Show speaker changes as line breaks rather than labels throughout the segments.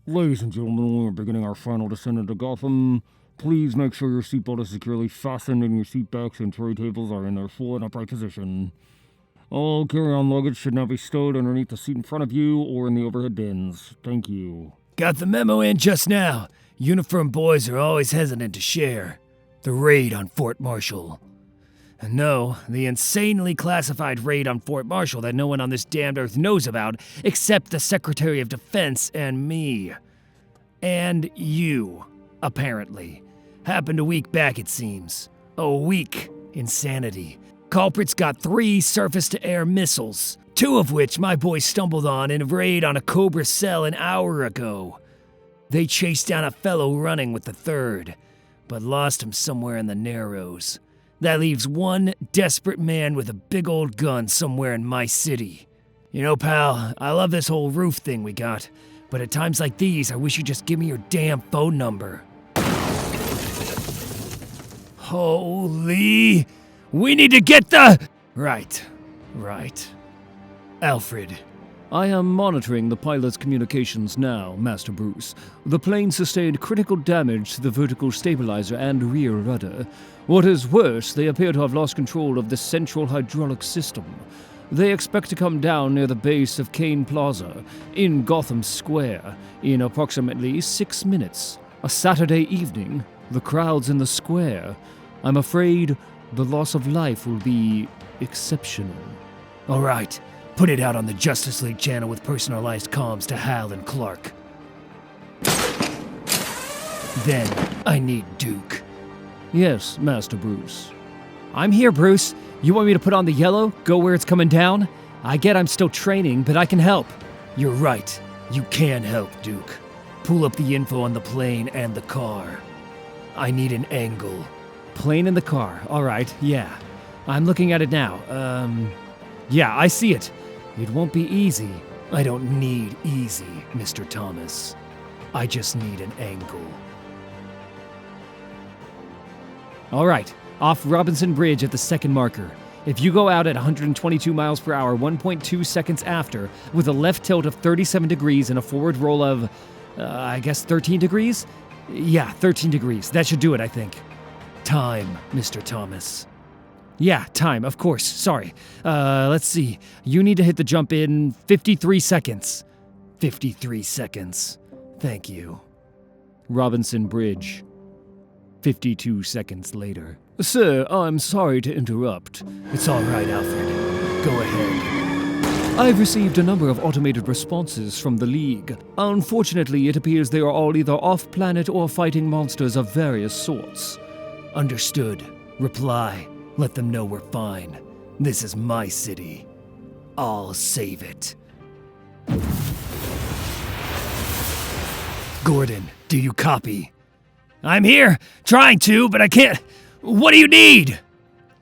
Ladies and gentlemen, we're beginning our final descent into Gotham. Please make sure your seatbelt is securely fastened and your seatbacks and tray tables are in their full and upright position. All carry-on luggage should now be stowed underneath the seat in front of you or in the overhead bins. Thank you.
Got the memo in just now. Uniformed boys are always hesitant to share. The raid on Fort Marshall. And no, the insanely classified raid on Fort Marshall that no one on this damned earth knows about except the Secretary of Defense and me. And you, apparently. Happened a week back, it seems. A week. Insanity. Culprits got 3 surface-to-air missiles, 2 of which my boys stumbled on in a raid on a Cobra cell an hour ago. They chased down a fellow running with the 3rd, but lost him somewhere in the Narrows. That leaves one desperate man with a big old gun somewhere in my city. You know, pal, I love this whole roof thing we got, but at times like these, I wish you'd just give me your damn phone number. Holy... We need to get the... Right. Alfred.
I am monitoring the pilot's communications now, Master Bruce. The plane sustained critical damage to the vertical stabilizer and rear rudder. What is worse, they appear to have lost control of the central hydraulic system. They expect to come down near the base of Kane Plaza, in Gotham Square, in approximately 6 minutes. A Saturday evening, the crowds in the square. I'm afraid the loss of life will be exceptional.
All right. Put it out on the Justice League channel with personalized comms to Hal and Clark. Then, I need Duke.
Yes, Master Bruce.
I'm here, Bruce. You want me to put on the yellow, go where it's coming down? I get I'm still training, but I can help.
You're right. You can help, Duke. Pull up the info on the plane and the car. I need an angle.
Plane and the car. All right, yeah. I'm looking at it now. Yeah, I see it. It won't be easy.
I don't need easy, Mr. Thomas. I just need an angle.
All right, off Robinson Bridge at the second marker. If you go out at 122 miles per hour 1.2 seconds after, with a left tilt of 37 degrees and a forward roll of, I guess 13 degrees? Yeah, 13 degrees. That should do it, I think.
Time, Mr. Thomas.
Yeah, time, of course. Sorry. Let's see. You need to hit the jump in 53 seconds.
53 seconds. Thank you.
Robinson Bridge. 52 seconds later.
Sir, I'm sorry to interrupt.
It's all right, Alfred. Go ahead.
I've received a number of automated responses from the League. Unfortunately, it appears they are all either off-planet or fighting monsters of various sorts.
Understood. Reply. Let them know we're fine. This is my city. I'll save it. Gordon, do you copy? I'm here, trying to, but I can't. What do you need?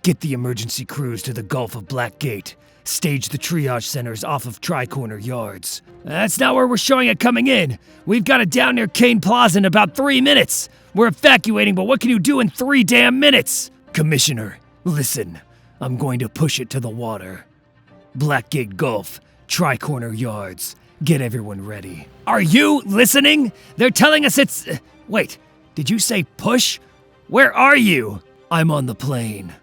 Get the emergency crews to the Gulf of Blackgate. Stage the triage centers off of Tri-Corner Yards. That's not where we're showing it coming in. We've got it down near Kane Plaza in about 3 minutes. We're evacuating, but what can you do in 3 damn minutes? Commissioner, listen. I'm going to push it to the water. Blackgate Gulf, Tri-Corner Yards. Get everyone ready. Are you listening? They're telling us it's... Wait, did you say push? Where are you? I'm on the plane.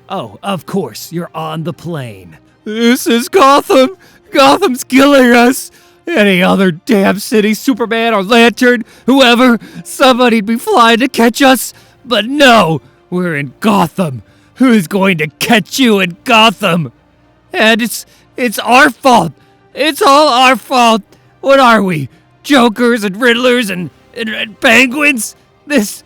Oh, of course, you're on the plane.
This is Gotham! Gotham's killing us! Any other damn city, Superman or Lantern, whoever, somebody'd be flying to catch us. But no, we're in Gotham. Who's going to catch you in Gotham? And it's our fault. It's all our fault. What are we? Jokers and Riddlers and penguins? This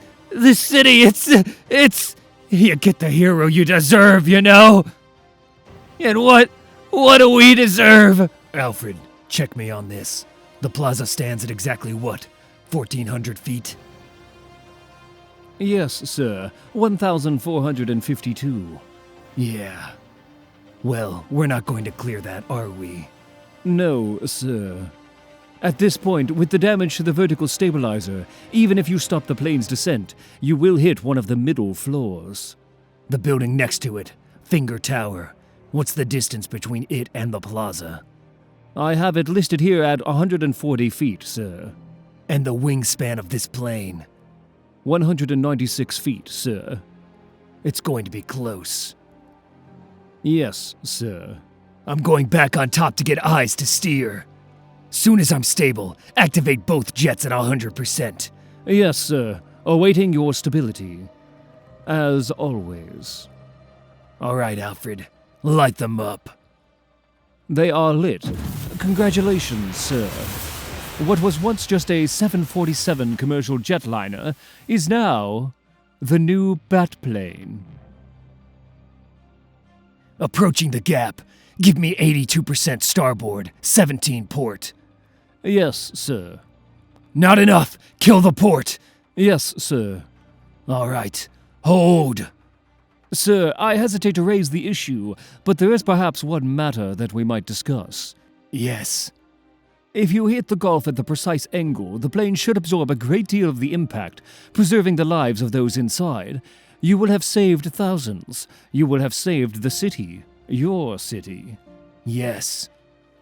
city, it's... You get the hero you deserve, you know? And what do we deserve? Alfred, check me on this. The plaza stands at exactly what? 1,400 feet?
Yes, sir. 1,452.
Yeah. Well, we're not going to clear that, are we?
No, sir. At this point, with the damage to the vertical stabilizer, even if you stop the plane's descent, you will hit one of the middle floors.
The building next to it, Finger Tower. What's the distance between it and the plaza?
I have it listed here at 140 feet, sir.
and the wingspan of this plane?
196 feet, sir.
It's going to be close.
Yes, sir.
I'm going back on top to get eyes to steer. Soon as I'm stable, activate both jets at 100%.
Yes, sir. Awaiting your stability. As always.
All right, Alfred. Light them up.
They are lit. Congratulations, sir. What was once just a 747 commercial jetliner is now the new Batplane.
Approaching the gap. Give me 82% starboard, 17 port.
Yes, sir.
Not enough. Kill the port.
Yes, sir.
All right. Hold.
Sir, I hesitate to raise the issue, but there is perhaps one matter that we might discuss.
Yes.
If you hit the Gulf at the precise angle, the plane should absorb a great deal of the impact, preserving the lives of those inside. You will have saved thousands. You will have saved the city. Your city.
Yes.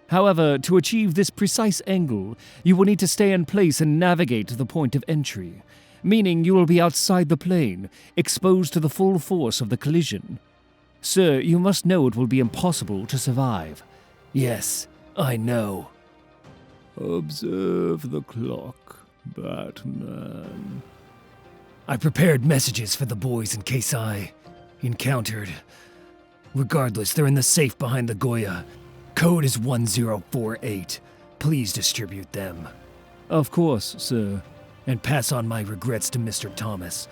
However, to achieve this precise angle, you will need to stay in place and navigate to the point of entry, meaning you will be outside the plane, exposed to the full force of the collision. Sir, you must know it will be impossible to survive.
Yes, I know.
Observe the clock, Batman.
I prepared messages for the boys in case I encountered. Regardless, they're in the safe behind the Goya. Code is 1048. Please distribute them.
Of course, sir.
And pass on my regrets to Mr. Thomas.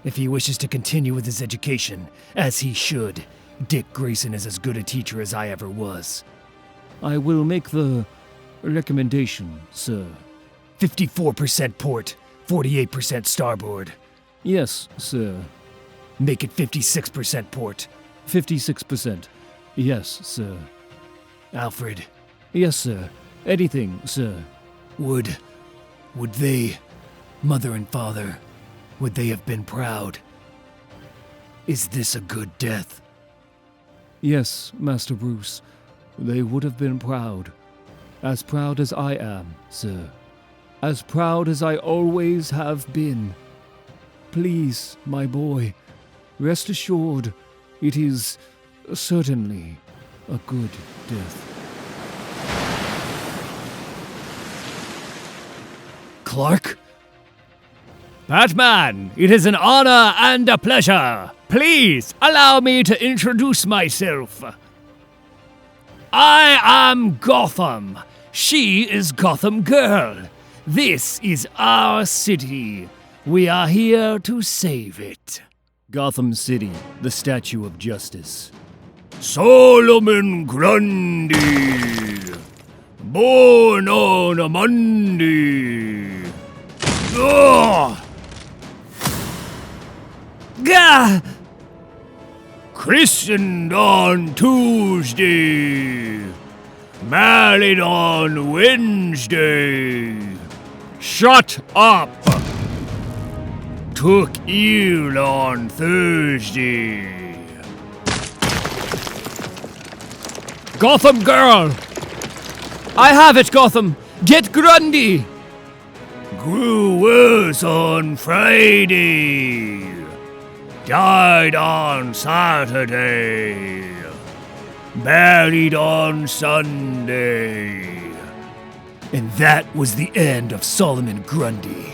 If he wishes to continue with his education, as he should, Dick Grayson is as good a teacher as I ever was.
I will make the recommendation, sir.
54% port, 48% starboard.
Yes, sir.
Make it 56% port.
56%. Yes, sir.
Alfred.
Yes, sir. Anything, sir.
Would they, mother and father, would they have been proud? Is this a good death?
Yes, Master Bruce. They would have been proud. As proud as I am, sir. As proud as I always have been. Please, my boy, rest assured, it is certainly a good death.
Clark?
Batman, it is an honor and a pleasure. Please allow me to introduce myself. I am Gotham. She is Gotham Girl. This is our city. We are here to save it.
Gotham City, the Statue of Justice.
Solomon Grundy, born on a Monday. Ugh. Gah! Christened on Tuesday, married on Wednesday. Shut up! Took ill on Thursday. Gotham Girl! I have it, Gotham! Get Grundy! Grew worse on Friday. Died on Saturday. Buried on Sunday.
And that was the end of Solomon Grundy.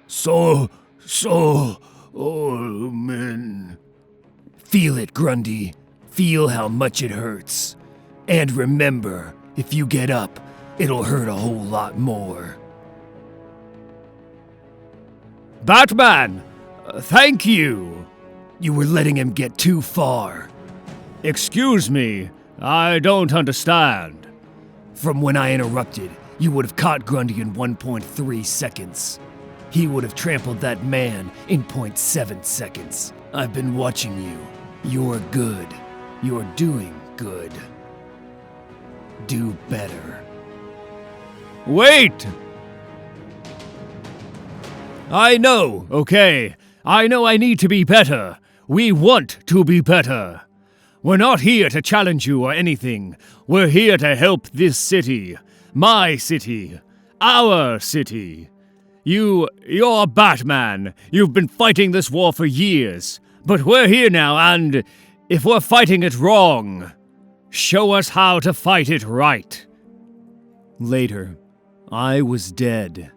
Solomon. Feel it, Grundy. Feel how much it hurts. And remember, if you get up, it'll hurt a whole lot more.
Batman! Thank you!
You were letting him get too far.
Excuse me, I don't understand.
From when I interrupted, you would have caught Grundy in 1.3 seconds. He would have trampled that man in 0.7 seconds. I've been watching you. You're good. You're doing good. Do better.
Wait! I know, okay. I know I need to be better. We want to be better.
We're not here to challenge you or anything. We're here to help this city. My city. Our city. You're Batman. You've been fighting this war for years. But we're here now, and if we're fighting it wrong, show us how to fight it right.
Later, I was dead.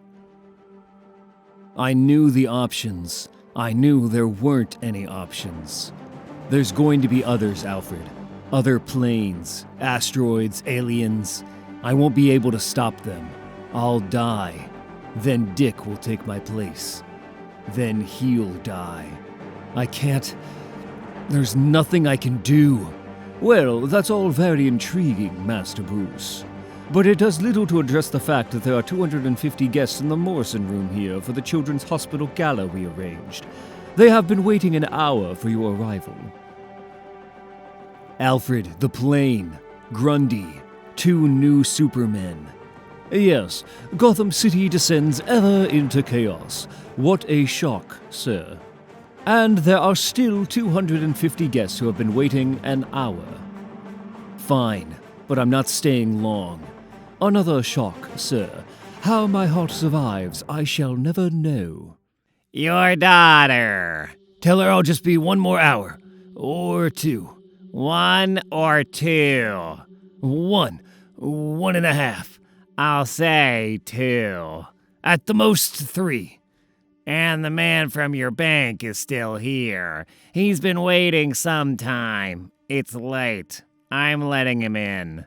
I knew the options. I knew there weren't any options. There's going to be others, Alfred. Other planes, asteroids, aliens. I won't be able to stop them. I'll die. Then Dick will take my place. Then he'll die. I can't... There's nothing I can do.
Well, that's all very intriguing, Master Bruce. But it does little to address the fact that there are 250 guests in the Morrison room here for the Children's Hospital Gala we arranged. They have been waiting an hour for your arrival.
Alfred, the plane, Grundy, 2 new Supermen.
Yes, Gotham City descends ever into chaos. What a shock, sir. And there are still 250 guests who have been waiting an hour.
Fine, but I'm not staying long.
Another shock, sir. How my heart survives, I shall never know.
Your daughter. Tell her I'll just be 1 more hour. Or 2. 1 or 2. 1. 1.5. I'll say 2. At the most 3. And the man from your bank is still here. He's been waiting some time. It's late. I'm letting him in.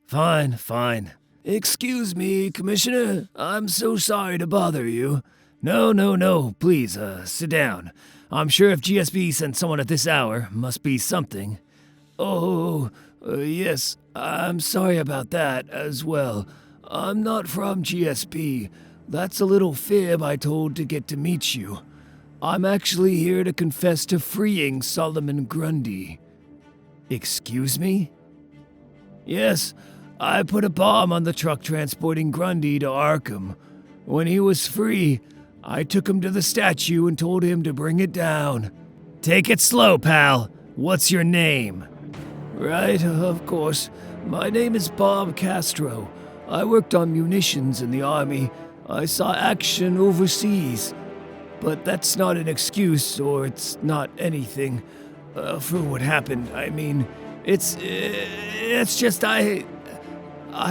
Fine. Excuse me, Commissioner. I'm so sorry to bother you. No. Please, sit down. I'm sure if GSB sent someone at this hour, must be something. Yes. I'm sorry about that as well. I'm not from GSB. That's a little fib I told to get to meet you. I'm actually here to confess to freeing Solomon Grundy. Excuse me? Yes, I put a bomb on the truck transporting Grundy to Arkham. When he was free, I took him to the statue and told him to bring it down. Take it slow, pal. What's your name? Right, of course. My name is Bob Castro. I worked on munitions in the Army. I saw action overseas. But that's not an excuse, or it's not anything, for what happened. I mean, it's just I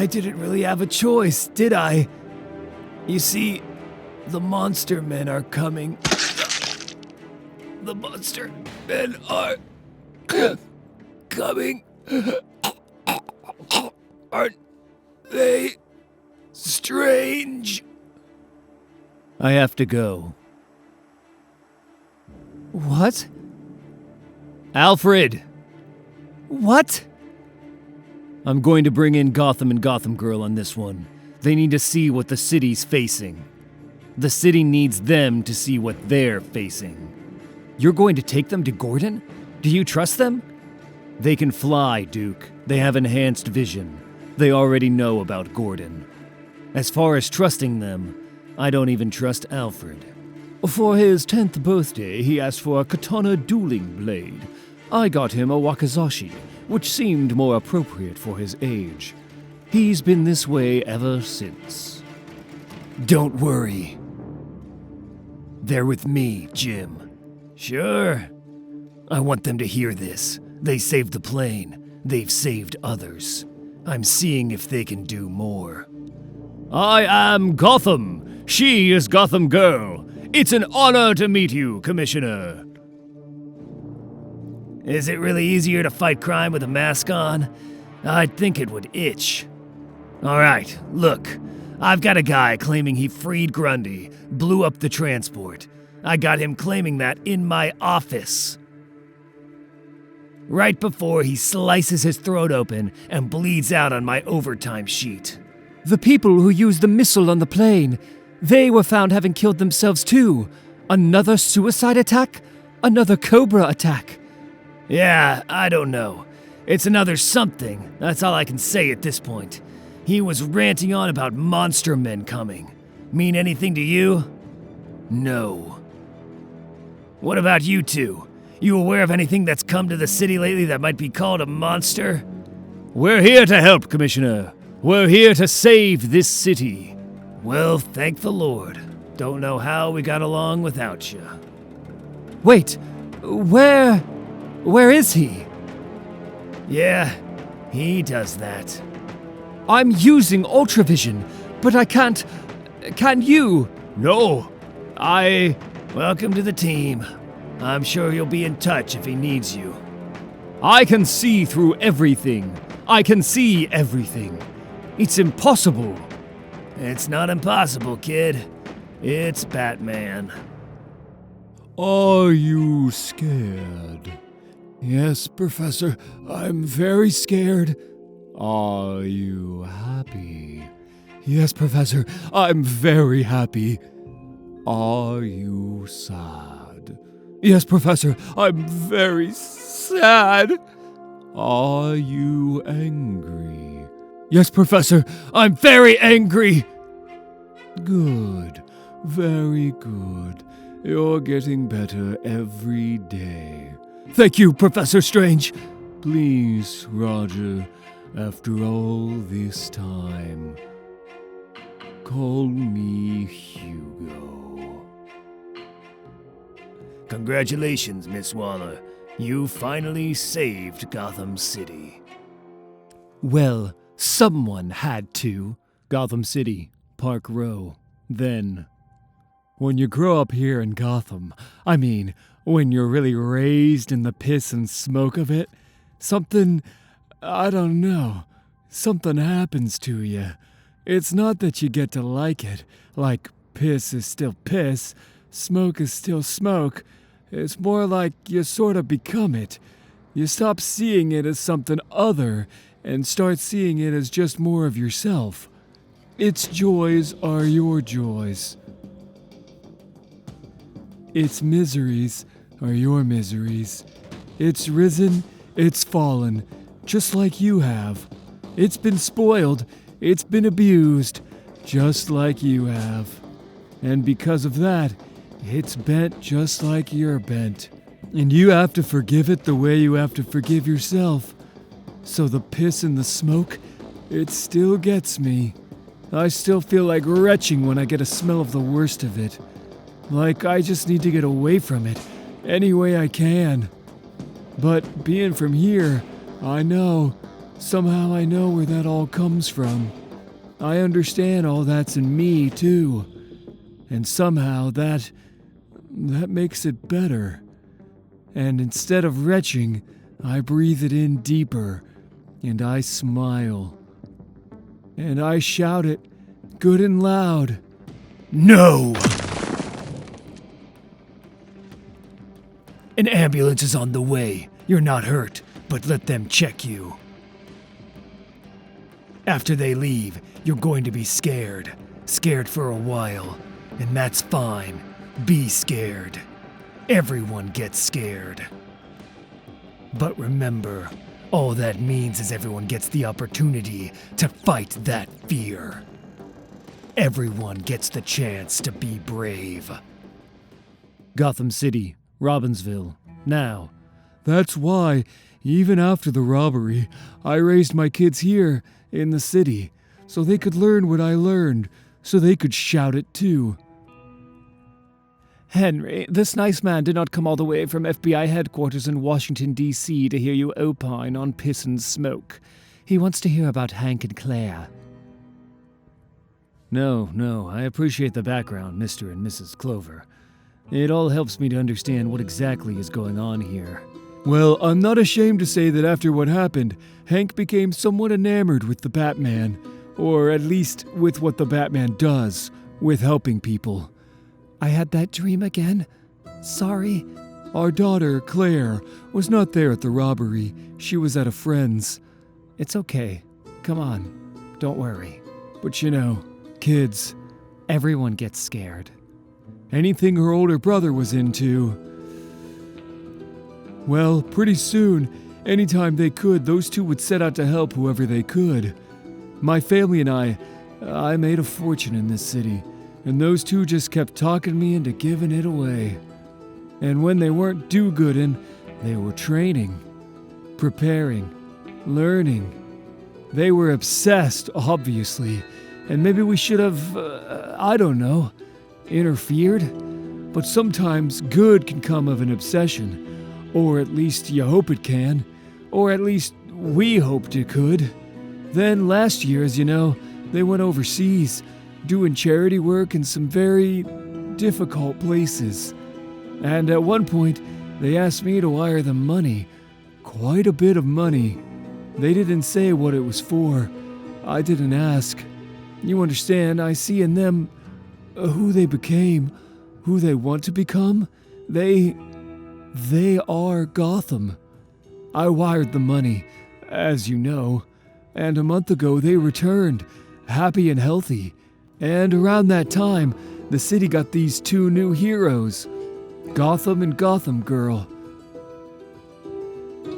didn't really have a choice, did I? You see, the monster men are coming. The monster men are coming. Aren't they strange? I have to go.
What?
Alfred!
What?
I'm going to bring in Gotham and Gotham Girl on this one. They need to see what the city's facing. The city needs them to see what they're facing. You're going to take them to Gordon? Do you trust them? They can fly, Duke. They have enhanced vision. They already know about Gordon. As far as trusting them, I don't even trust Alfred.
For his 10th birthday, he asked for a katana dueling blade. I got him a wakizashi, which seemed more appropriate for his age. He's been this way ever since.
Don't worry. They're with me, Jim. Sure. I want them to hear this. They saved the plane. They've saved others. I'm seeing if they can do more. I am Gotham. She is Gotham Girl. It's an honor to meet you, Commissioner. Is it really easier to fight crime with a mask on? I'd think it would itch. All right, look. I've got a guy claiming he freed Grundy, blew up the transport. I got him claiming that in my office. Right before he slices his throat open and bleeds out on my overtime sheet.
The people who used the missile on the plane, they were found having killed themselves too. Another suicide attack? Another Cobra attack?
Yeah, I don't know. It's another something. That's all I can say at this point. He was ranting on about monster men coming. Mean anything to you? No. What about you two? You aware of anything that's come to the city lately that might be called a monster?
We're here to help, Commissioner. We're here to save this city.
Well, thank the Lord. Don't know how we got along without you.
Wait, where is he?
Yeah, he does that.
I'm using Ultravision, but I can't. Can you?
No,
Welcome to the team. I'm sure he'll be in touch if he needs you.
I can see through everything. I can see everything. It's impossible.
It's not impossible, kid. It's Batman.
Are you scared? Yes, Professor, I'm very scared. Are you happy? Yes, Professor, I'm very happy. Are you sad? Yes, Professor, I'm very sad. Are you angry? Yes, Professor, I'm very angry. Good, very good. You're getting better every day. Thank you, Professor Strange. Please, Roger, after all this time, call me Hugo.
Congratulations, Miss Waller. You finally saved Gotham City.
Well, someone had to. Gotham City, Park Row. Then, when you grow up here in Gotham, I mean, when you're really raised in the piss and smoke of it, something, I don't know, something happens to you. It's not that you get to like it, like piss is still piss, smoke is still smoke. It's more like you sort of become it. You stop seeing it as something other and start seeing it as just more of yourself. Its joys are your joys. Its miseries are your miseries. It's risen, it's fallen, just like you have. It's been spoiled, it's been abused, just like you have. And because of that, it's bent just like you're bent. And you have to forgive it the way you have to forgive yourself. So the piss and the smoke, it still gets me. I still feel like retching when I get a smell of the worst of it. Like I just need to get away from it, any way I can. But being from here, somehow I know where that all comes from. I understand all that's in me, too. And somehow that makes it better. And instead of retching, I breathe it in deeper, and I smile. And I shout it, good and loud. No!
An ambulance is on the way. You're not hurt, but let them check you. After they leave, you're going to be scared. Scared for a while. And that's fine. Be scared. Everyone gets scared. But remember, all that means is everyone gets the opportunity to fight that fear. Everyone gets the chance to be brave.
Gotham City, Robbinsville, now.
That's why, even after the robbery, I raised my kids here, in the city, so they could learn what I learned, so they could shout it too.
Henry, this nice man did not come all the way from FBI headquarters in Washington, D.C. to hear you opine on piss and smoke. He wants to hear about Hank and Claire. No, I appreciate the background, Mr. and Mrs. Clover. It all helps me to understand what exactly is going on here.
Well, I'm not ashamed to say that after what happened, Hank became somewhat enamored with the Batman, or at least with what the Batman does, with helping people.
I had that dream again. Sorry.
Our daughter, Claire, was not there at the robbery. She was at a friend's.
It's okay. Come on. Don't worry.
But you know, kids.
Everyone gets scared.
Anything her older brother was into. Well, pretty soon, anytime they could, those two would set out to help whoever they could. My family and I made a fortune in this city, and those two just kept talking me into giving it away.
And when they weren't do-gooding, they were training, preparing, learning. They were obsessed, obviously, and maybe we should have, I don't know, interfered? But sometimes good can come of an obsession, or at least you hope it can, or at least we hoped it could. Then last year, as you know, they went overseas, doing charity work in some very difficult places. And at one point, they asked me to wire them money. Quite a bit of money. They didn't say what it was for. I didn't ask. You understand, I see in them who they became, who they want to become. They are Gotham. I wired the money, as you know, and a month ago they returned, happy and healthy. And around that time, the city got these two new heroes, Gotham and Gotham Girl.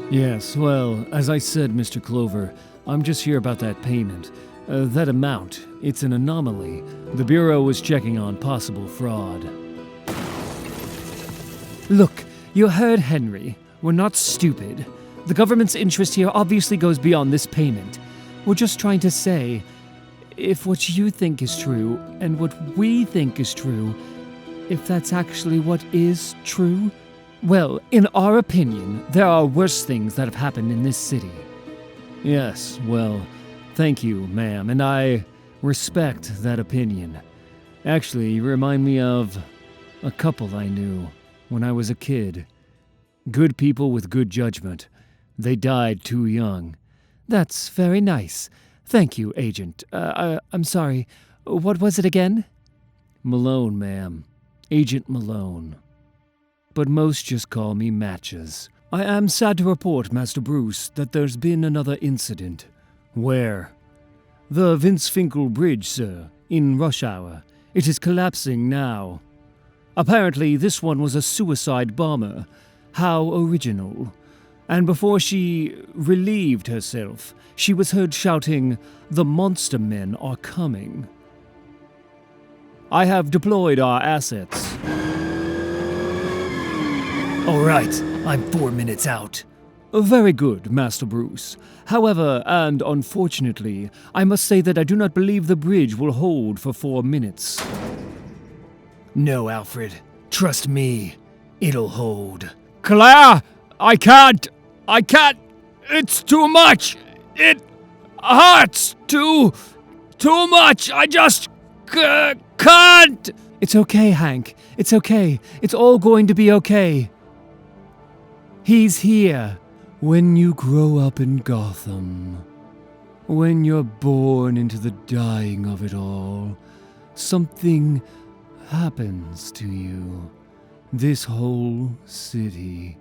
Yes, well, as I said, Mr. Clover, I'm just here about that payment. That amount, it's an anomaly. The Bureau was checking on possible fraud.
Look, you heard Henry. We're not stupid. The government's interest here obviously goes beyond this payment. We're just trying to say, if what you think is true, and what we think is true, if that's actually what is true, well, in our opinion, there are worse things that have happened in this city.
Yes, well, thank you, ma'am, and I respect that opinion. Actually, you remind me of a couple I knew when I was a kid. Good people with good judgment. They died too young.
That's very nice. Thank you, Agent. I'm sorry. What was it again?
Malone, ma'am. Agent Malone. But most just call me Matches. I am sad to report, Master Bruce, that there's been another incident. Where? The Vince Finkel Bridge, sir, in rush hour. It is collapsing now. Apparently, this one was a suicide bomber. How original. And before she relieved herself, she was heard shouting, "The monster men are coming." I have deployed our assets.
All right, I'm 4 minutes out.
Very good, Master Bruce. However, and unfortunately, I must say that I do not believe the bridge will hold for 4 minutes.
No, Alfred. Trust me. It'll hold.
Claire! I can't! It's too much! It hurts too much! I just can't!
It's okay, Hank. It's okay. It's all going to be okay. He's here.
When you grow up in Gotham, when you're born into the dying of it all, something happens to you. This whole city,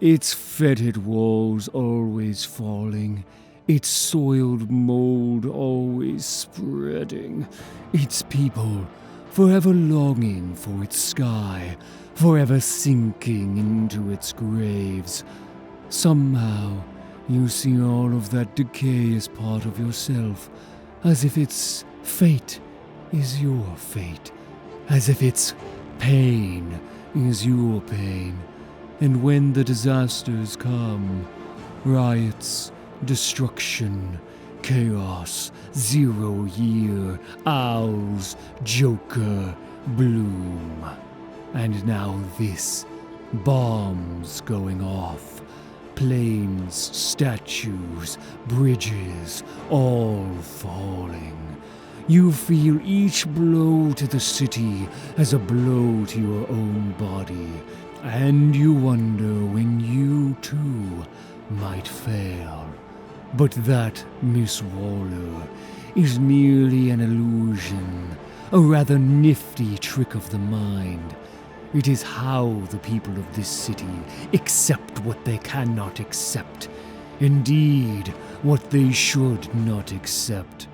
its fetid walls always falling, its soiled mold always spreading, its people forever longing for its sky, forever sinking into its graves. Somehow, you see all of that decay as part of yourself, as if its fate is your fate, as if its pain is your pain. And when the disasters come, riots, destruction, chaos, 0 year, owls, Joker, bloom. And now this, bombs going off, planes, statues, bridges, all falling. You feel each blow to the city as a blow to your own body, and you wonder when you too might fail. But that, Miss Waller, is merely an illusion, a rather nifty trick of the mind. It is how the people of this city accept what they cannot accept. Indeed, what they should not accept.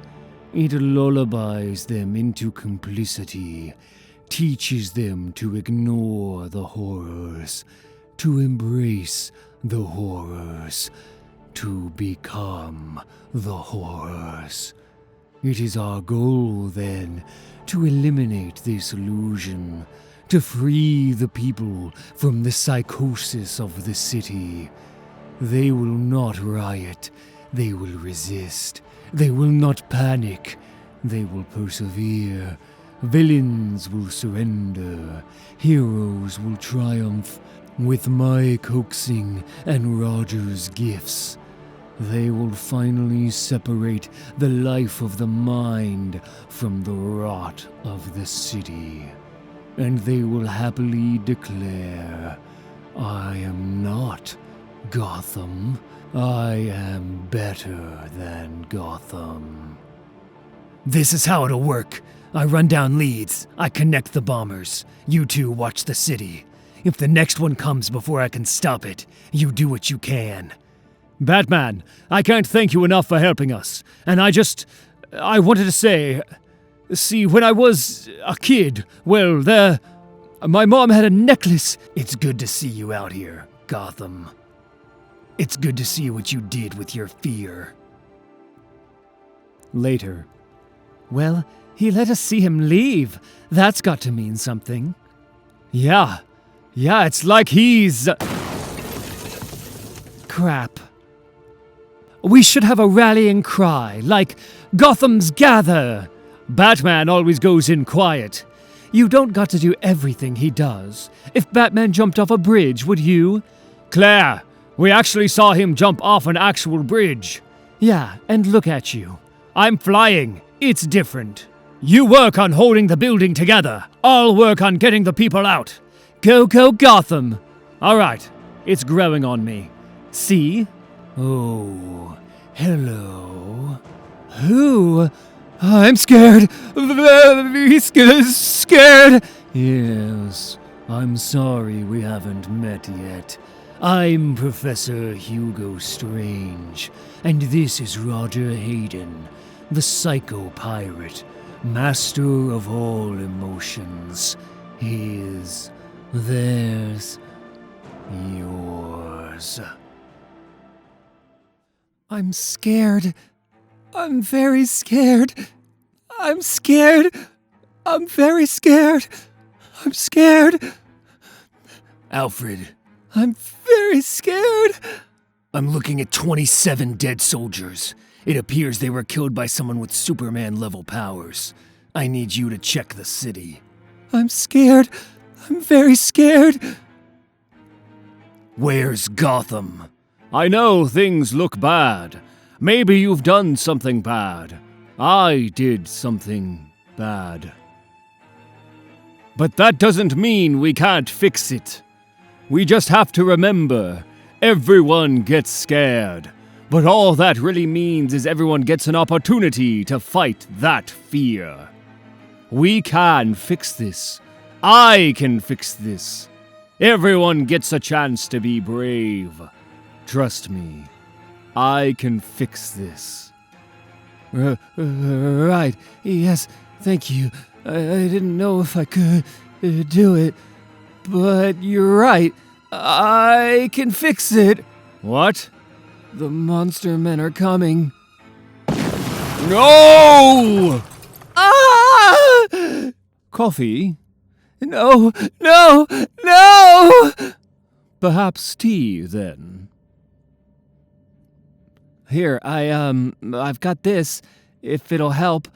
It lullabies them into complicity, teaches them to ignore the horrors, to embrace the horrors, to become the horrors. It is our goal, then, to eliminate this illusion,
to free the people from the psychosis of the city. They will not riot. They will resist. They will not panic. They will persevere. Villains will surrender. Heroes will triumph. With my coaxing and Roger's gifts, they will finally separate the life of the mind from the rot of the city. And they will happily declare, I am not Gotham. I am better than Gotham.
This is how it'll work. I run down leads. I connect the bombers. You two watch the city. If the next one comes before I can stop it, you do what you can.
Batman, I can't thank you enough for helping us. And I wanted to say, see, when I was a kid, well, my mom had a necklace.
It's good to see you out here, Gotham. It's good to see what you did with your fear.
Later.
Well, he let us see him leave. That's got to mean something.
Yeah, it's like he's...
Crap. We should have a rallying cry, like, Gotham's gather!
Batman always goes in quiet.
You don't got to do everything he does. If Batman jumped off a bridge, would you?
Claire, we actually saw him jump off an actual bridge.
Yeah, and look at you.
I'm flying. It's different. You work on holding the building together. I'll work on getting the people out.
Go, Gotham!
All right, it's growing on me. See?
Oh, hello.
Who? I'm scared. Very scared.
Yes, I'm sorry we haven't met yet. I'm Professor Hugo Strange, and this is Roger Hayden, the psycho pirate, master of all emotions. His, theirs, yours.
I'm scared. I'm very scared. I'm scared. I'm very scared. I'm scared.
Alfred,
I'm very scared.
I'm looking at 27 dead soldiers. It appears they were killed by someone with Superman-level powers. I need you to check the city.
I'm scared. I'm very scared.
Where's Gotham?
I know things look bad. Maybe you've done something bad. I did something bad. But that doesn't mean we can't fix it. We just have to remember, everyone gets scared. But all that really means is everyone gets an opportunity to fight that fear. We can fix this. I can fix this. Everyone gets a chance to be brave. Trust me, I can fix this.
Right. Yes, thank you. I didn't know if I could do it. But you're right. I can fix it.
What?
The monster men are coming.
No!
Ah!
Coffee?
No!
Perhaps tea, then.
Here, I've got this, if it'll help.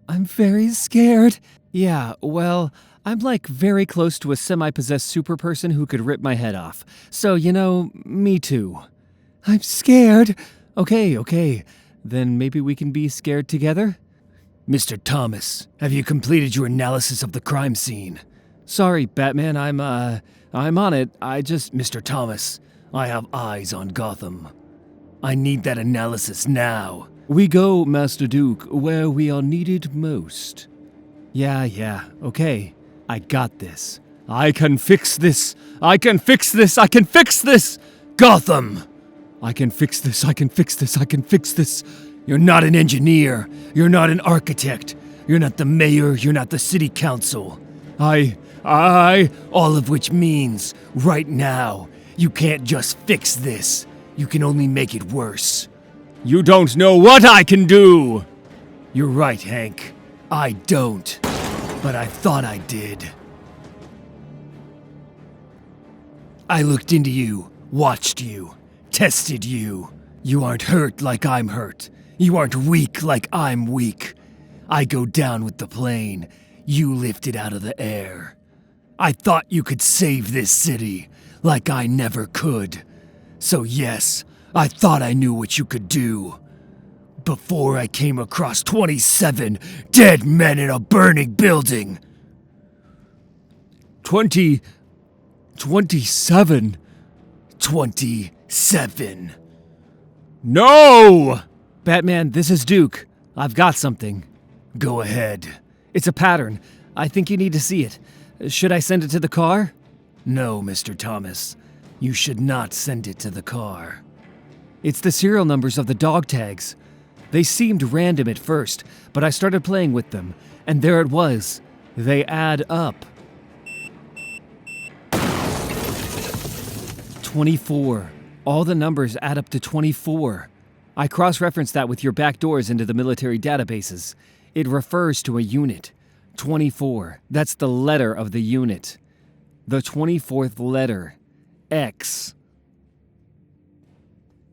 I'm very scared.
Yeah, well, I'm like very close to a semi-possessed super person who could rip my head off. So, me too.
I'm scared.
Okay. Then maybe we can be scared together?
Mr. Thomas, have you completed your analysis of the crime scene?
Sorry, Batman, I'm on it.
Mr. Thomas, I have eyes on Gotham. I need that analysis now.
We go, Master Duke, where we are needed most.
Yeah, okay. I got this.
I can fix this! I can fix this! I can fix this!
Gotham!
I can fix this! I can fix this! I can fix this!
You're not an engineer. You're not an architect. You're not the mayor. You're not the city council. All of which means, right now, you can't just fix this. You can only make it worse.
You don't know what I can do!
You're right, Hank. I don't. But I thought I did. I looked into you, watched you, tested you. You aren't hurt like I'm hurt. You aren't weak like I'm weak. I go down with the plane. You lift it out of the air. I thought you could save this city, like I never could. So yes, I thought I knew what you could do. Before I came across 27 dead men in a burning building.
27.
27.
No!
Batman, this is Duke. I've got something.
Go ahead.
It's a pattern. I think you need to see it. Should I send it to the car?
No, Mr. Thomas. You should not send it to the car.
It's the serial numbers of the dog tags. They seemed random at first, but I started playing with them, and there it was. They add up. 24. All the numbers add up to 24. I cross-referenced that with your backdoors into the military databases. It refers to a unit. 24. That's the letter of the unit. The 24th letter. X.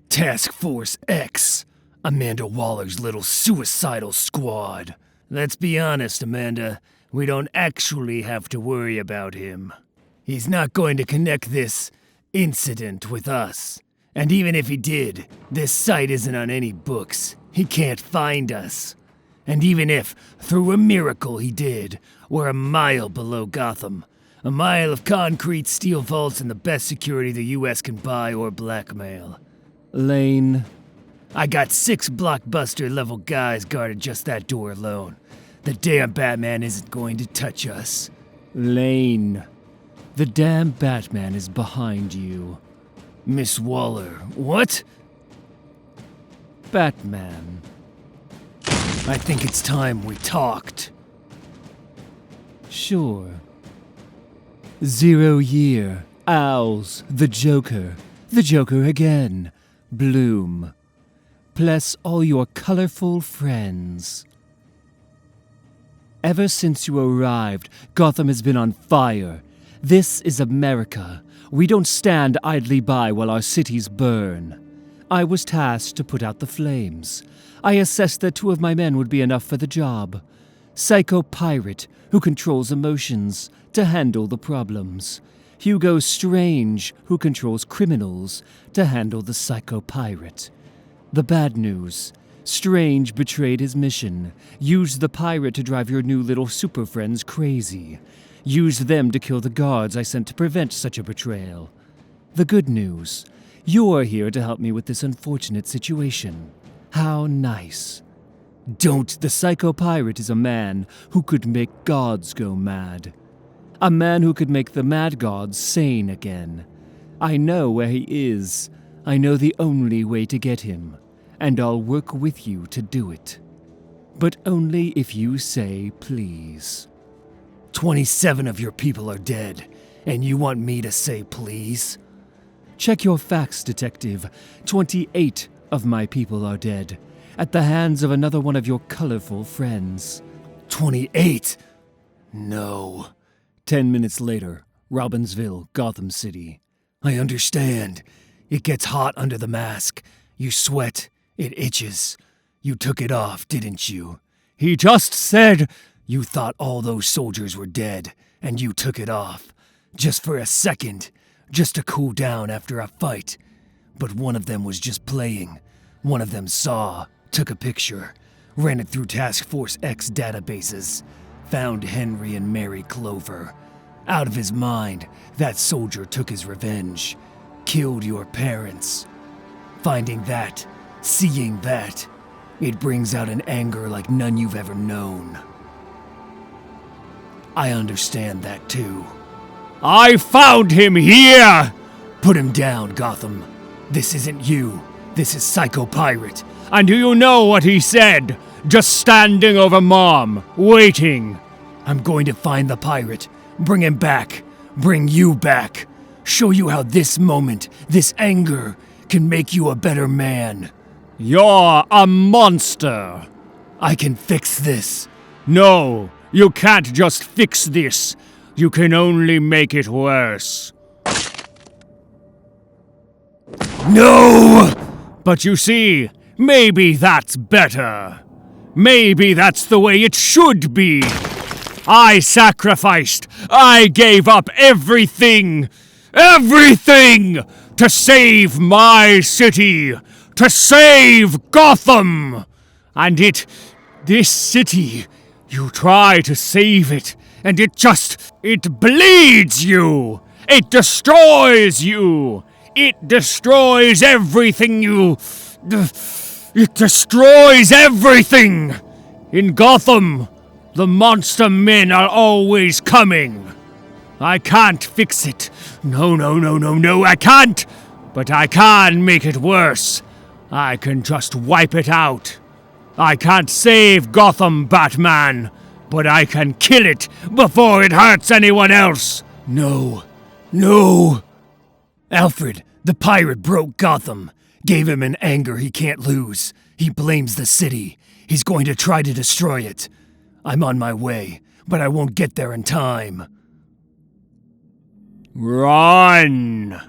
Task Force X. Amanda Waller's little suicidal squad. Let's be honest, Amanda. We don't actually have to worry about him. He's not going to connect this incident with us. And even if he did, this site isn't on any books. He can't find us. And even if, through a miracle, he did, we're a mile below Gotham. A mile of concrete, steel vaults, and the best security the U.S. can buy or blackmail.
Lane.
I got 6 blockbuster-level guys guarded just that door alone. The damn Batman isn't going to touch us.
Lane. The damn Batman is behind you.
Miss Waller, what?
Batman.
I think it's time we talked.
Sure. 0 year. Owls. The Joker. The Joker again. Bloom. Bless all your colorful friends. Ever since you arrived, Gotham has been on fire. This is America. We don't stand idly by while our cities burn. I was tasked to put out the flames. I assessed that 2 of my men would be enough for the job. Psycho Pirate, who controls emotions, to handle the problems. Hugo Strange, who controls criminals, to handle the Psycho Pirate. The bad news. Strange betrayed his mission. Used the pirate to drive your new little super friends crazy. Used them to kill the guards I sent to prevent such a betrayal. The good news. You're here to help me with this unfortunate situation. How nice. Don't. The Psycho Pirate is a man who could make gods go mad. A man who could make the mad gods sane again. I know where he is. I know the only way to get him. And I'll work with you to do it. But only if you say please.
27 of your people are dead, and you want me to say please?
Check your facts, Detective. 28 of my people are dead, at the hands of another one of your colorful friends.
28? No.
10 minutes later, Robbinsville, Gotham City.
I understand. It gets hot under the mask. You sweat. It itches. You took it off, didn't you?
He just said...
You thought all those soldiers were dead, and you took it off. Just for a second. Just to cool down after a fight. But one of them was just playing. One of them saw, took a picture, ran it through Task Force X databases, found Henry and Mary Clover. Out of his mind, that soldier took his revenge. Killed your parents. Finding that, seeing that, it brings out an anger like none you've ever known. I understand that too.
I found him here!
Put him down, Gotham. This isn't you. This is Psycho Pirate.
And do you know what he said? Just standing over Mom, waiting.
I'm going to find the pirate. Bring him back. Bring you back. Show you how this moment, this anger, can make you a better man.
You're a monster.
I can fix this.
No, you can't just fix this. You can only make it worse.
No!
But you see, maybe that's better. Maybe that's the way it should be. I sacrificed. I gave up everything. Everything! To save my city. To save Gotham. And this city, you try to save it, and it bleeds you. It destroys you. It destroys everything It destroys everything! In Gotham, the monster men are always coming. I can't fix it. No, I can't! But I can make it worse. I can just wipe it out. I can't save Gotham, Batman, but I can kill it before it hurts anyone else.
No. Alfred, the pirate broke Gotham. Gave him an anger he can't lose. He blames the city. He's going to try to destroy it. I'm on my way, but I won't get there in time.
Run!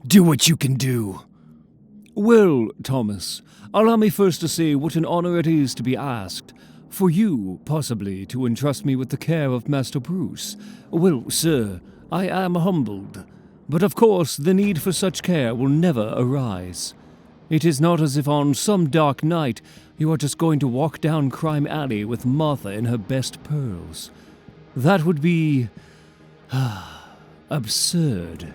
Do what you can do.
Well, Thomas, allow me first to say what an honor it is to be asked. For you, possibly, to entrust me with the care of Master Bruce. Well, sir, I am humbled. But of course, the need for such care will never arise. It is not as if on some dark night you are just going to walk down Crime Alley with Martha in her best pearls. That would be absurd.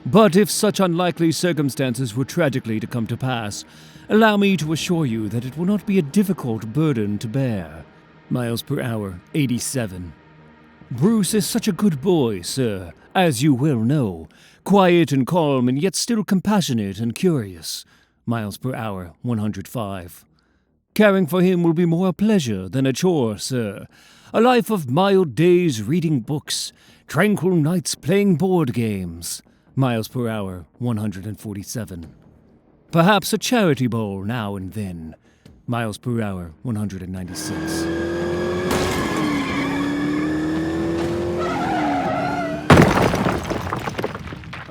But if such unlikely circumstances were tragically to come to pass, allow me to assure you that it will not be a difficult burden to bear. Miles per hour, 87. Bruce is such a good boy, sir, as you well know. Quiet and calm, and yet still compassionate and curious. Miles per hour, 105. Caring for him will be more a pleasure than a chore, sir. A life of mild days reading books, tranquil nights playing board games. Miles per hour, 147. Perhaps a charity bowl now and then. Miles per hour, 196.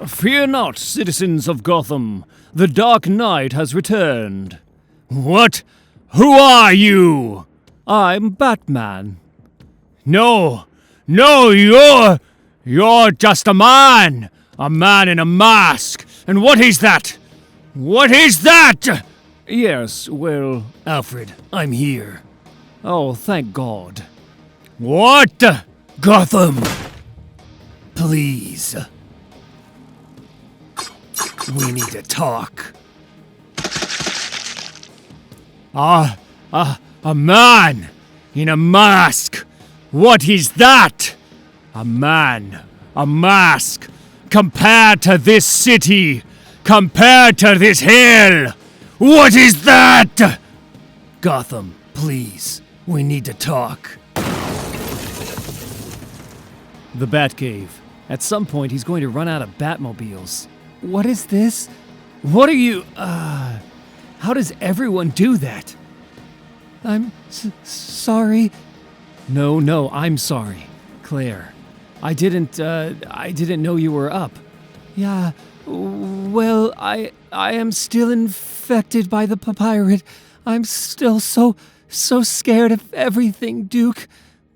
Fear not, citizens of Gotham. The Dark Knight has returned.
What? Who are you?
I'm Batman.
No, you're just a man. A man in a mask. And what is that? What is that?
Yes, well,
Alfred, I'm here.
oh, thank God.
What?
Gotham! Please. We need to talk.
A man in a mask. What is that? A man, a mask, compared to this city, compared to this hell. What is that?
Gotham, please. We need to talk.
The Batcave. At some point, he's going to run out of Batmobiles. What is this? What are you... How does everyone do that? I'm sorry. No, I'm sorry. Claire. I didn't know you were up. Yeah, well, I am still infected by the pirate. I'm still so scared of everything, Duke.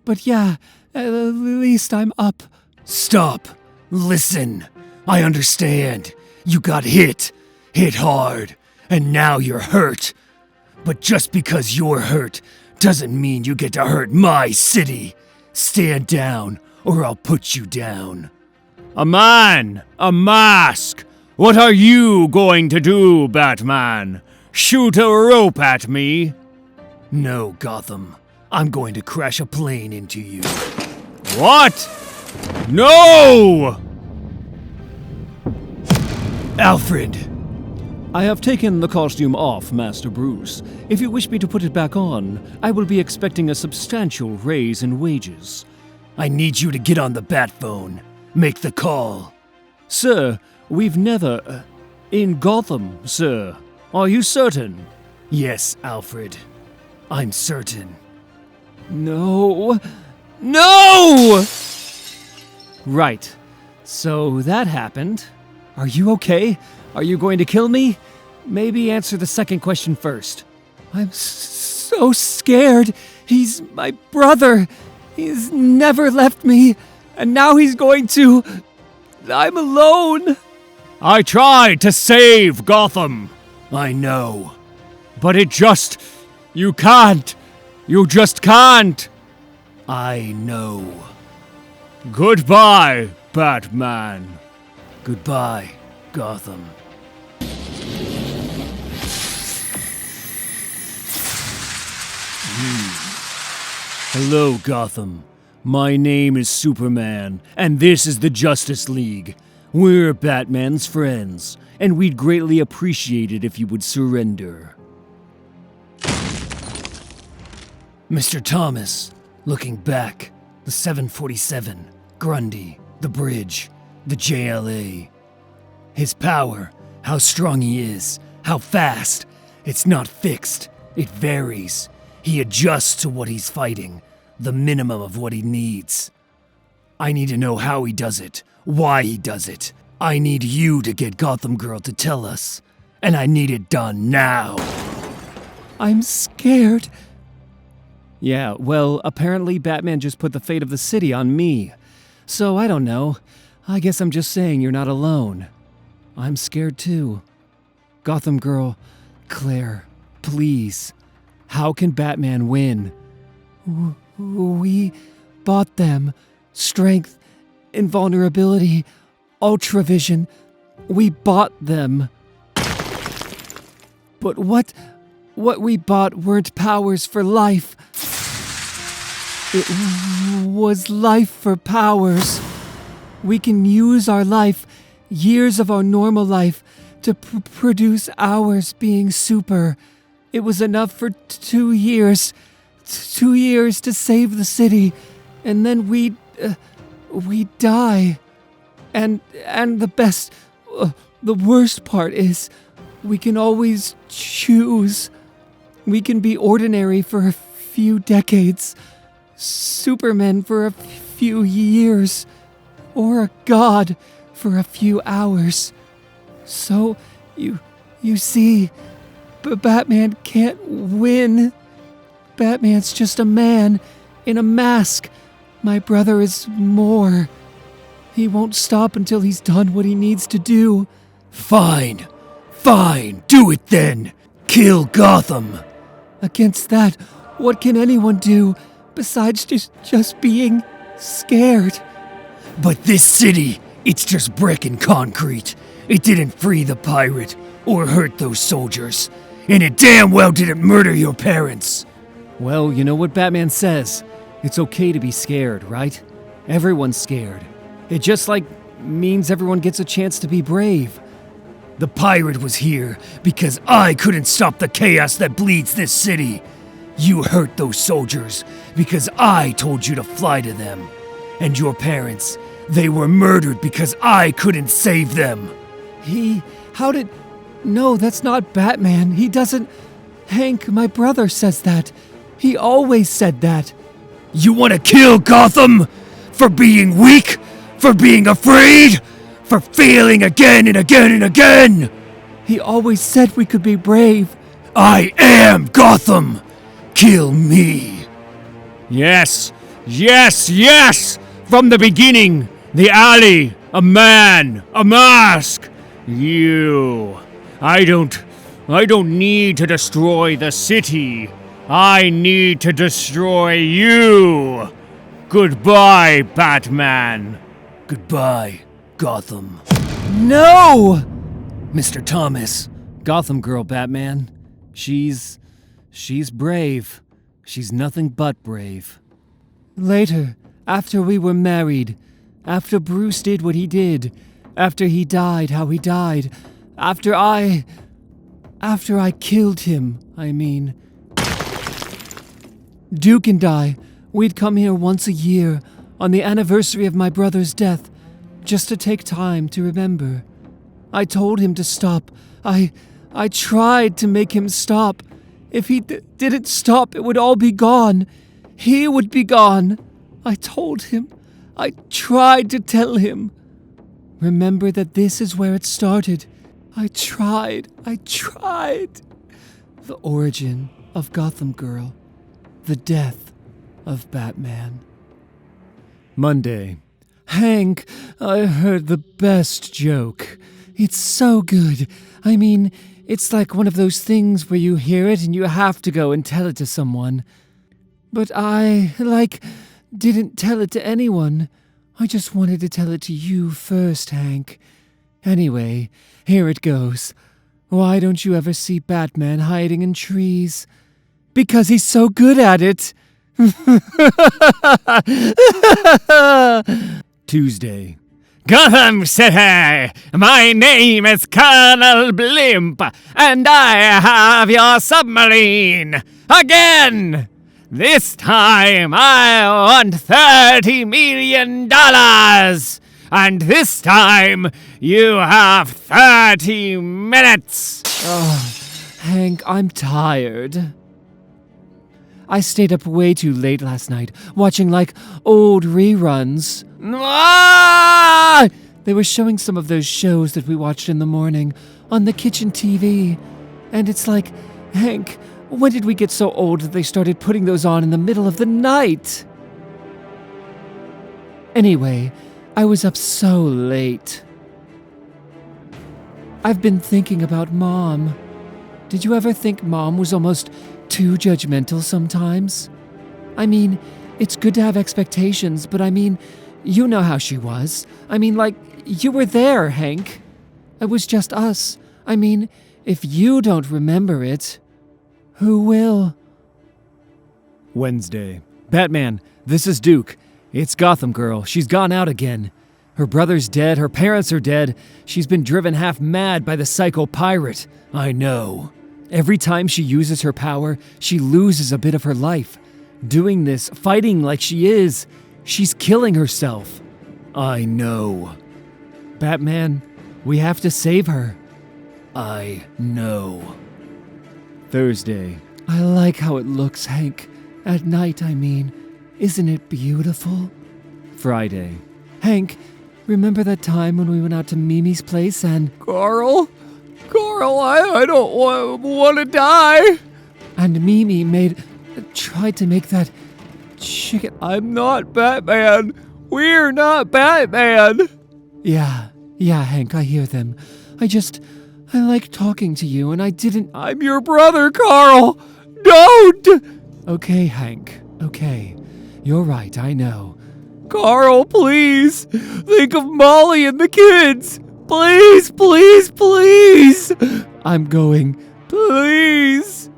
But yeah, at least I'm up.
Stop. Listen. I understand. You got hit hard, and now you're hurt. But just because you're hurt doesn't mean you get to hurt my city. Stand down, or I'll put you down.
A man, a mask. What are you going to do, Batman? Shoot a rope at me?
No, Gotham. I'm going to crash a plane into you.
What? No!
Alfred!
I have taken the costume off, Master Bruce. If you wish me to put it back on, I will be expecting a substantial raise in wages.
I need you to get on the bat phone. Make the call.
Sir, we've never... in Gotham, sir. Are you certain?
Yes, Alfred. I'm certain.
No! No! Right. So that happened.
Are you okay? Are you going to kill me? Maybe answer the second question first.
I'm so scared. He's my brother. He's never left me, and now he's going to... I'm alone.
I tried to save Gotham.
I know.
But you can't. You just can't.
I know.
Goodbye, Batman.
Goodbye, Gotham. Hello, Gotham. My name is Superman, and this is the Justice League. We're Batman's friends, and we'd greatly appreciate it if you would surrender. Mr. Thomas, looking back, the 747, Grundy, the bridge, the JLA. His power, how strong he is, how fast. It's not fixed, it varies. He adjusts to what he's fighting, the minimum of what he needs. I need to know how he does it, why he does it. I need you to get Gotham Girl to tell us, and I need it done now.
I'm scared.
Yeah, well, apparently Batman just put the fate of the city on me. So I don't know. I guess I'm just saying you're not alone. I'm scared too. Gotham Girl, Claire, please. How can Batman win?
We bought them. Strength, invulnerability, ultravision. We bought them. But what we bought weren't powers for life. It was life for powers. We can use our life, years of our normal life, to produce ours being super. It was enough for 2 years. 2 years to save the city, and then we'd die. And the worst part is, we can always choose. We can be ordinary for a few decades, Superman for a few years, or a god for a few hours. So, you see, Batman can't win. Batman's just a man in a mask. My brother is more. He won't stop until he's done what he needs to do. Fine, do it then. Kill Gotham. Against that, what can anyone do besides just being scared? But this city, it's just brick and concrete. It didn't free the pirate or hurt those soldiers. And it damn well didn't murder your parents.
Well, you know what Batman says. It's okay to be scared, right? Everyone's scared. It just, means everyone gets a chance to be brave.
The pirate was here because I couldn't stop the chaos that bleeds this city. You hurt those soldiers because I told you to fly to them. And your parents, they were murdered because I couldn't save them.
No, that's not Batman. He doesn't... Hank, my brother, says that. He always said that.
You want to kill Gotham? For being weak? For being afraid? For failing again and again and again?
He always said we could be brave.
I am Gotham! Kill me!
Yes! From the beginning! The alley! A man! A mask! You! I don't need to destroy the city. I need to destroy you. Goodbye, Batman.
Goodbye, Gotham.
No!
Mr. Thomas.
Gotham Girl, Batman. She's brave. She's nothing but brave.
Later, after we were married, after Bruce did what he did, after he died how he died, after I killed him, I mean. Duke and I, we'd come here once a year on the anniversary of my brother's death, just to take time to remember. I told him to stop. I tried to make him stop. If he didn't stop, it would all be gone. He would be gone. I told him. I tried to tell him. Remember that this is where it started. I tried. The origin of Gotham Girl. The death of Batman.
Monday.
Hank, I heard the best joke. It's so good. I mean, it's like one of those things where you hear it and you have to go and tell it to someone. But I, didn't tell it to anyone. I just wanted to tell it to you first, Hank. Anyway, here it goes. Why don't you ever see Batman hiding in trees? Because he's so good at it.
Tuesday.
Gotham City! My name is Colonel Blimp, and I have your submarine! Again! This time I want $30 million! And this time you have 30 minutes! Oh, Hank, I'm tired. I stayed up way too late last night, watching old reruns. Ah! They were showing some of those shows that we watched in the morning on the kitchen TV. And it's like, Hank, when did we get so old that they started putting those on in the middle of the night? Anyway, I was up so late. I've been thinking about Mom. Did you ever think Mom was almost too judgmental sometimes? I mean, it's good to have expectations, but I mean, you know how she was. I mean, you were there, Hank. It was just us. I mean, if you don't remember it, who will?
Wednesday. Batman, this is Duke. It's Gotham Girl. She's gone out again. Her brother's dead, her parents are dead. She's been driven half mad by the psycho pirate. I know. Every time she uses her power, she loses a bit of her life. Doing this, fighting like she is, she's killing herself. I know. Batman, we have to save her. I know. Thursday.
I like how it looks, Hank. At night, I mean. Isn't it beautiful?
Friday.
Hank, remember that time when we went out to Mimi's place and... Carl, I don't want to die. And Mimi tried to make that chicken... I'm not Batman. We're not Batman. Yeah, Hank, I hear them. I like talking to you, and I didn't... I'm your brother, Carl! Don't! Okay, Hank, okay. You're right, I know. Carl, please! Think of Molly and the kids! Please! I'm going. Please!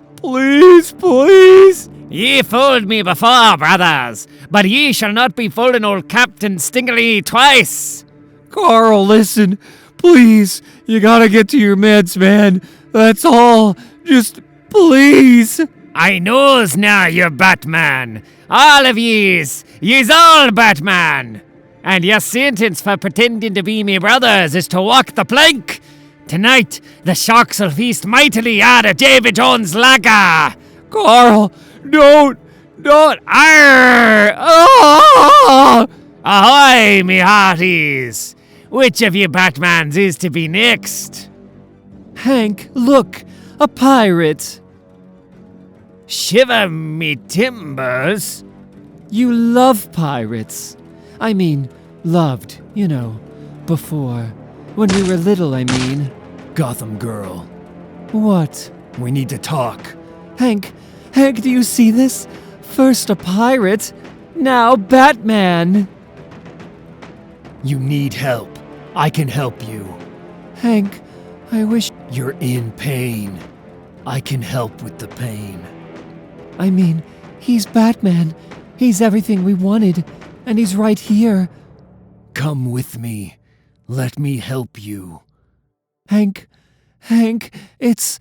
Ye fooled me before, brothers, but ye shall not be fooling old Captain Stingley twice! Carl, listen. Please, you gotta get to your meds, man. That's all. Just please. I knows now you're Batman. All of ye's all Batman. And your sentence for pretending to be me brothers is to walk the plank. Tonight, the sharks will feast mightily out of David Jones' lager. Carl, don't. Arr! Oh! Ahoy, me hearties. Which of you Batmans is to be next? Hank, look, a pirate. Shiver me timbers. You love pirates. I mean, loved, before. When we were little, I mean.
Gotham Girl.
What?
We need to talk.
Hank, do you see this? First a pirate, now Batman.
You need help. I can help you.
Hank, I wish...
You're in pain. I can help with the pain.
I mean, he's Batman. He's everything we wanted, and he's right here.
Come with me. Let me help you.
Hank, it's...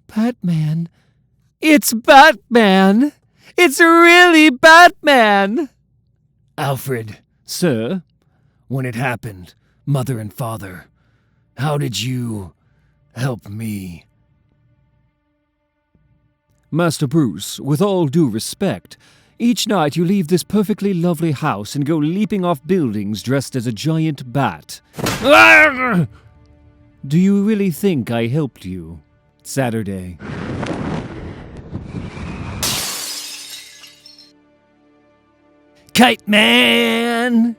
Batman. It's Batman! It's really Batman!
Alfred. Sir? When it happened, Mother and Father, how did you help me?
Master Bruce, with all due respect, Each night you leave this perfectly lovely house and go leaping off buildings dressed as a giant bat. Do you really think I helped you? Saturday.
Kite Man!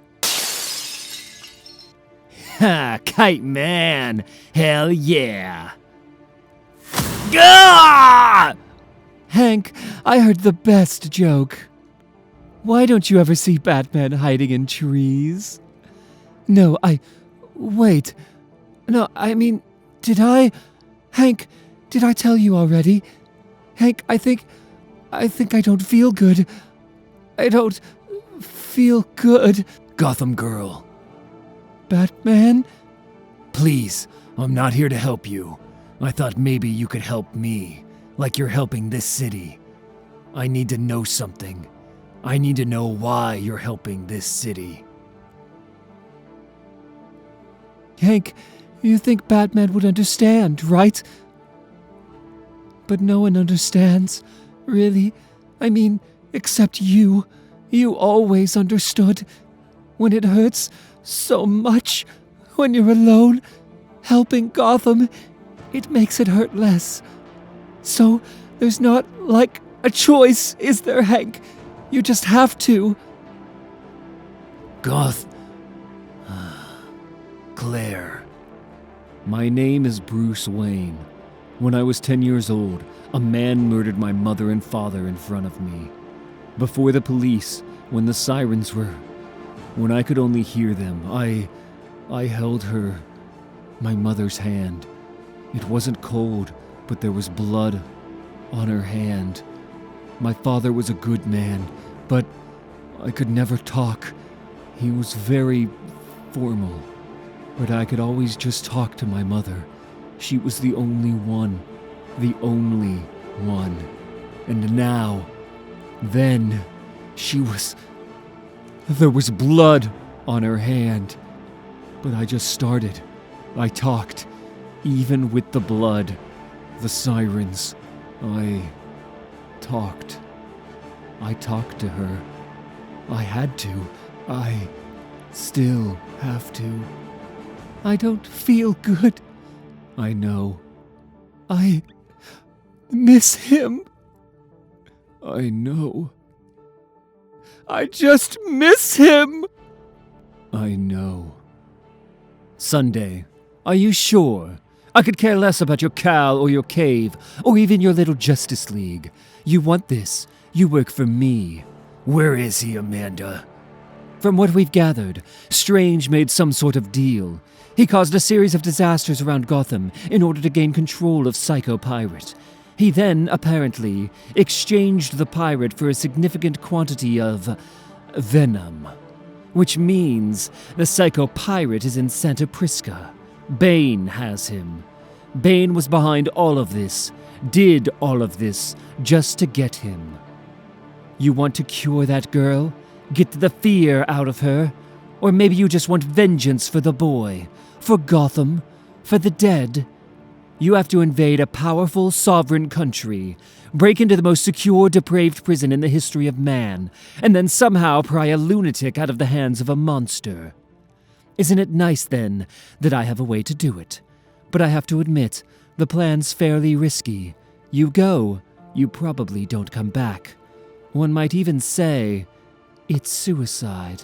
Ha! Kite Man! Hell yeah! Gah!
Hank, I heard the best joke. Why don't you ever see Batman hiding in trees? No, Wait. No, I mean, Hank, did I tell you already? Hank, I think I don't feel good. I don't feel good.
Gotham Girl.
Batman?
Please, I'm not here to help you. I thought maybe you could help me, like you're helping this city. I need to know something. I need to know why you're helping this city.
Hank, you think Batman would understand, right? But no one understands, really. I mean, except you. You always understood. When it hurts so much, when you're alone, helping Gotham, it makes it hurt less. So, there's not, like, a choice, is there, Hank? You just have to.
Claire.
My name is Bruce Wayne. When I was 10 years old, a man murdered my mother and father in front of me. Before the police, when the sirens were... When I could only hear them, I held her, my mother's hand. It wasn't cold, but there was blood on her hand. My father was a good man, but I could never talk. He was very formal, but I could always just talk to my mother. She was the only one. The only one. And now, then, there was blood on her hand. But I just started. I talked. Even with the blood, the sirens, I talked. I talked to her. I had to. I still have to.
I don't feel good.
I know.
I miss him.
I know.
I just miss him.
I know. Sunday. Are you sure? I could care less about your Cal or your cave, or even your little Justice League. You want this. You work for me.
Where is he, Amanda?
From what we've gathered, Strange made some sort of deal. He caused a series of disasters around Gotham in order to gain control of Psycho Pirate. He then, apparently, exchanged the pirate for a significant quantity of venom. Which means the Psycho Pirate is in Santa Prisca. Bane has him. Bane was behind all of this, did all of this, just to get him. You want to cure that girl? Get the fear out of her? Or maybe you just want vengeance for the boy, for Gotham, for the dead? You have to invade a powerful, sovereign country, break into the most secure, depraved prison in the history of man, and then somehow pry a lunatic out of the hands of a monster. Isn't it nice, then, that I have a way to do it? But I have to admit, the plan's fairly risky. You go, you probably don't come back. One might even say, it's suicide.